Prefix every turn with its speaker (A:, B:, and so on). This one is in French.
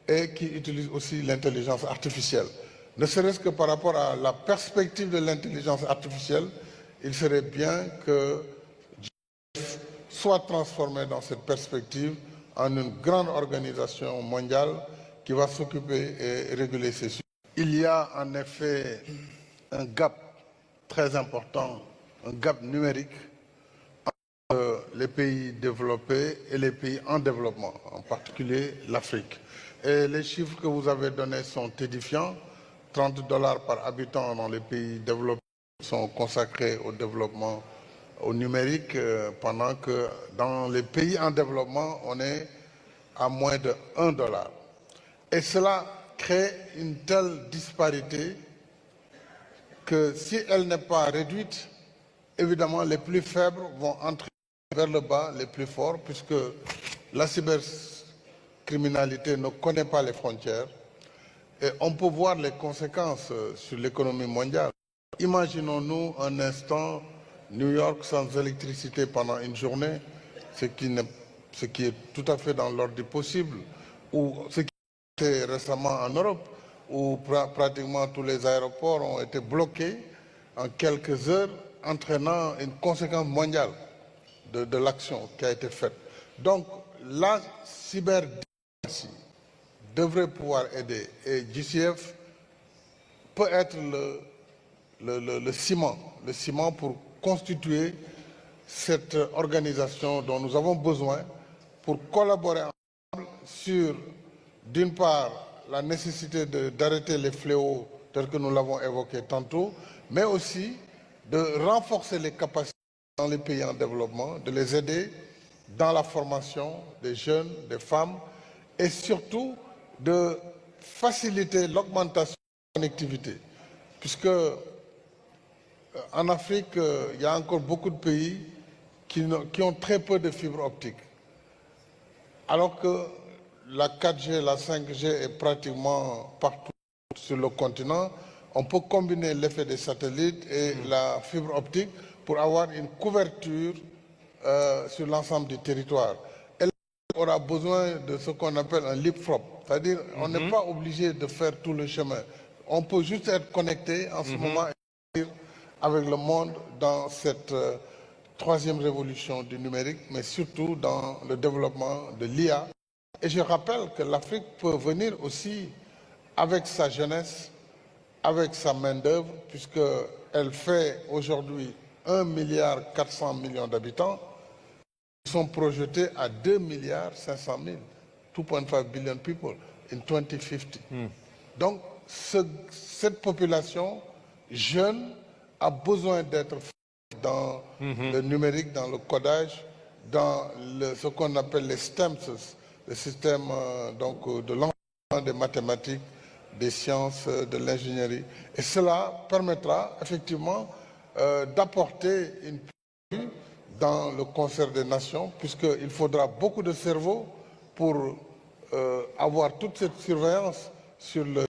A: et qui utilisent aussi l'intelligence artificielle. Ne serait-ce que par rapport à la perspective de l'intelligence artificielle, il serait bien que GIEF soit transformé dans cette perspective en une grande organisation mondiale qui va s'occuper et réguler ces sujets. Il y a en effet un gap très important, un gap numérique entre les pays développés et les pays en développement, en particulier l'Afrique. Et les chiffres que vous avez donnés sont édifiants. 30 $ par habitant dans les pays développés sont consacrés au développement au numérique, pendant que dans les pays en développement, on est à moins de 1 $. Et cela crée une telle disparité que si elle n'est pas réduite, évidemment les plus faibles vont entrer vers le bas, les plus forts, puisque la cybercriminalité ne connaît pas les frontières. Et on peut voir les conséquences sur l'économie mondiale. Imaginons-nous un instant New York sans électricité pendant une journée, ce qui est tout à fait dans l'ordre du possible, ou ce qui a été récemment en Europe, où pratiquement tous les aéroports ont été bloqués en quelques heures, entraînant une conséquence mondiale de l'action qui a été faite. Donc la cyberdiplomatie devrait pouvoir aider, et JCF peut être le ciment pour constituer cette organisation dont nous avons besoin pour collaborer ensemble sur, d'une part, la nécessité d'arrêter les fléaux tels que nous l'avons évoqué tantôt, mais aussi de renforcer les capacités dans les pays en développement, de les aider dans la formation des jeunes, des femmes, et surtout de faciliter l'augmentation de la connectivité. Puisque en Afrique, il y a encore beaucoup de pays qui ont très peu de fibres optiques. Alors que la 4G, la 5G est pratiquement partout sur le continent, on peut combiner l'effet des satellites et la fibre optique pour avoir une couverture sur l'ensemble du territoire. Et là, on aura besoin de ce qu'on appelle un leapfrog, c'est-à-dire on n'est pas obligé de faire tout le chemin. On peut juste être connecté en ce moment avec le monde dans cette troisième révolution du numérique, mais surtout dans le développement de l'IA. Et je rappelle que l'Afrique peut venir aussi avec sa jeunesse, avec sa main-d'œuvre, puisqu'elle fait aujourd'hui 1,4 milliard d'habitants, qui sont projetés à 2,5 milliards, 2,5 billion people in 2050. Donc, cette population jeune a besoin d'être dans le numérique, dans le codage, dans ce qu'on appelle les STEM, le système de l'enseignement des mathématiques, des sciences, de l'ingénierie. Et cela permettra effectivement d'apporter une plus dans le concert des nations, puisqu'il faudra beaucoup de cerveaux pour avoir toute cette surveillance sur le